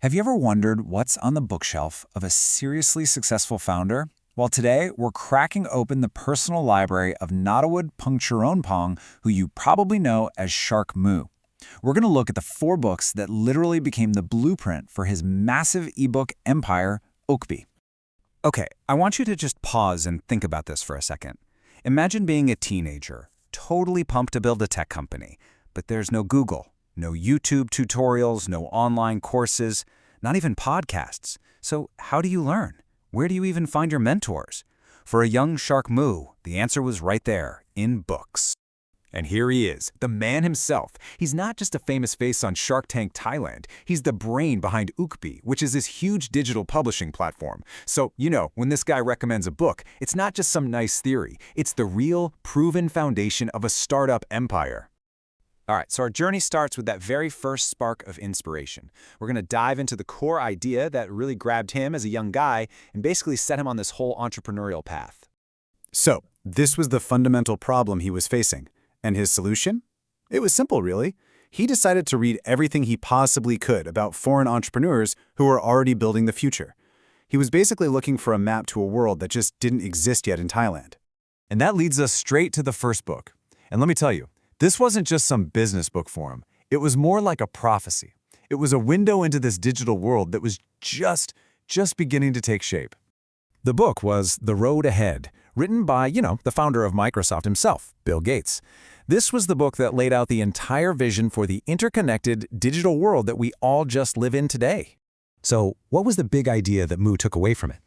Have you ever wondered what's on the bookshelf of a seriously successful founder? Well, today we're cracking open the personal library of Natawut Pungcharoenpong, who you probably know as Shark Moo. We're going to look at the 4 books that literally became the blueprint for his massive ebook empire, Ookbee. Okay, I want you to just pause and think about this for a second. Imagine being a teenager, totally pumped to build a tech company, but there's no Google, no YouTube tutorials, no online courses, not even podcasts. So how do you learn? Where do you even find your mentors? For a young Shark Moo, the answer was right there, in books. And here he is, the man himself. He's not just a famous face on Shark Tank Thailand. He's the brain behind Ookbee, which is this huge digital publishing platform. So, when this guy recommends a book, it's not just some nice theory. It's the real, proven foundation of a startup empire. All right, so our journey starts with that very first spark of inspiration. We're going to dive into the core idea that really grabbed him as a young guy and basically set him on this whole entrepreneurial path. So, this was the fundamental problem he was facing. And his solution? It was simple, really. He decided to read everything he possibly could about foreign entrepreneurs who were already building the future. He was basically looking for a map to a world that just didn't exist yet in Thailand. And that leads us straight to the first book. And let me tell you, this wasn't just some business book for him. It was more like a prophecy. It was a window into this digital world that was just beginning to take shape. The book was The Road Ahead, written by, the founder of Microsoft himself, Bill Gates. This was the book that laid out the entire vision for the interconnected digital world that we all just live in today. So, what was the big idea that Moo took away from it?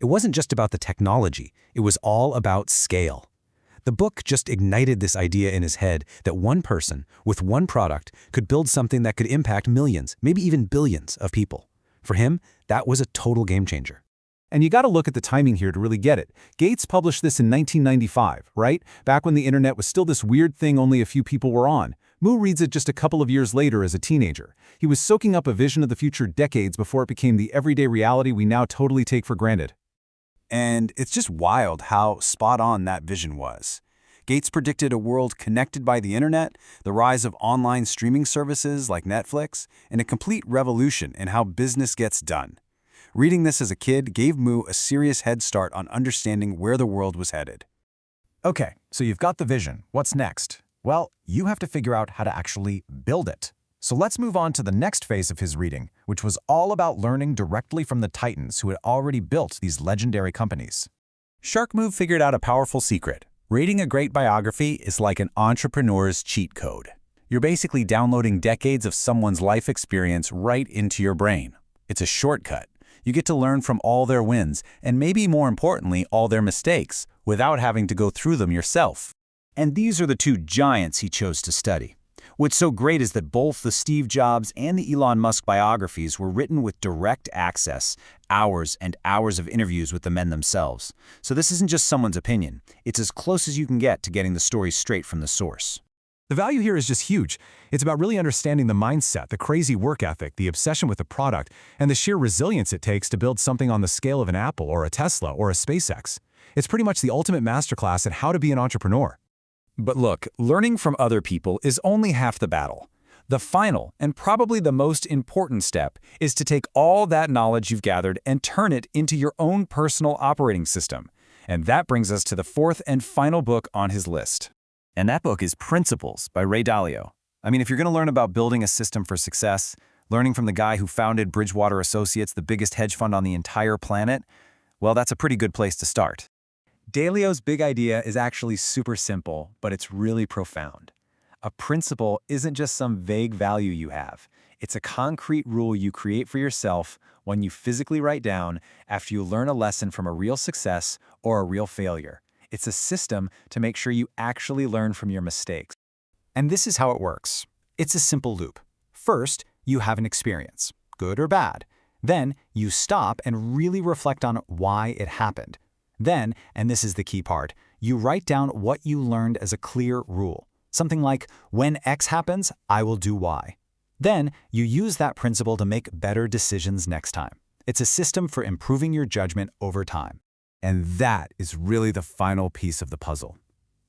It wasn't just about the technology. It was all about scale. The book just ignited this idea in his head that one person, with one product, could build something that could impact millions, maybe even billions of people. For him, that was a total game changer. And you got to look at the timing here to really get it. Gates published this in 1995, right? Back when the internet was still this weird thing only a few people were on. Moo reads it just a couple of years later as a teenager. He was soaking up a vision of the future decades before it became the everyday reality we now totally take for granted. And it's just wild how spot on that vision was. Gates predicted a world connected by the internet, the rise of online streaming services like Netflix, and a complete revolution in how business gets done. Reading this as a kid gave Moo a serious head start on understanding where the world was headed. Okay, so you've got the vision. What's next? Well, you have to figure out how to actually build it. So let's move on to the next phase of his reading, which was all about learning directly from the titans who had already built these legendary companies. Shark Moo figured out a powerful secret. Reading a great biography is like an entrepreneur's cheat code. You're basically downloading decades of someone's life experience right into your brain. It's a shortcut. You get to learn from all their wins, and maybe more importantly, all their mistakes, without having to go through them yourself. And these are the 2 giants he chose to study. What's so great is that both the Steve Jobs and the Elon Musk biographies were written with direct access, hours and hours of interviews with the men themselves. So this isn't just someone's opinion. It's as close as you can get to getting the story straight from the source. The value here is just huge. It's about really understanding the mindset, the crazy work ethic, the obsession with the product, and the sheer resilience it takes to build something on the scale of an Apple or a Tesla or a SpaceX. It's pretty much the ultimate masterclass in how to be an entrepreneur. But look, learning from other people is only half the battle. The final, and probably the most important step, is to take all that knowledge you've gathered and turn it into your own personal operating system. And that brings us to the 4th and final book on his list. And that book is Principles by Ray Dalio. I mean, if you're going to learn about building a system for success, learning from the guy who founded Bridgewater Associates, the biggest hedge fund on the entire planet, well, that's a pretty good place to start. Dalio's big idea is actually super simple, but it's really profound. A principle isn't just some vague value you have. It's a concrete rule you create for yourself, one you physically write down after you learn a lesson from a real success or a real failure. It's a system to make sure you actually learn from your mistakes. And this is how it works. It's a simple loop. First, you have an experience, good or bad. Then, you stop and really reflect on why it happened. Then, and this is the key part, you write down what you learned as a clear rule. Something like, when X happens, I will do Y. Then, you use that principle to make better decisions next time. It's a system for improving your judgment over time. And that is really the final piece of the puzzle.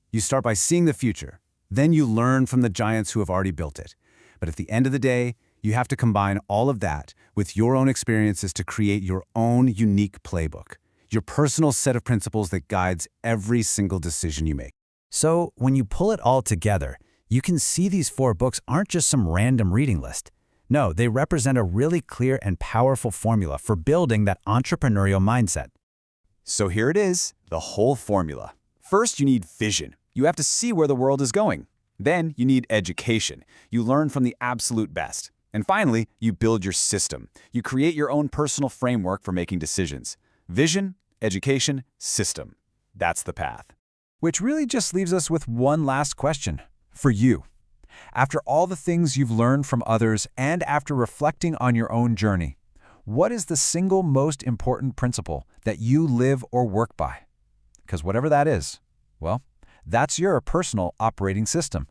You start by seeing the future. Then you learn from the giants who have already built it. But at the end of the day, You have to combine all of that with your own experiences to create your own unique playbook, your personal set of principles that guides every single decision you make. So, when you pull it all together, you can see these 4 books aren't just some random reading list. No, they represent a really clear and powerful formula for building that entrepreneurial mindset. So here it is, the whole formula. First, you need vision. You have to see where the world is going. Then, you need education. You learn from the absolute best. And finally, you build your system. You create your own personal framework for making decisions. Vision, education, system. That's the path. Which really just leaves us with one last question for you. After all the things you've learned from others and after reflecting on your own journey, what is the single most important principle that you live or work by? Because whatever that is, well, that's your personal operating system.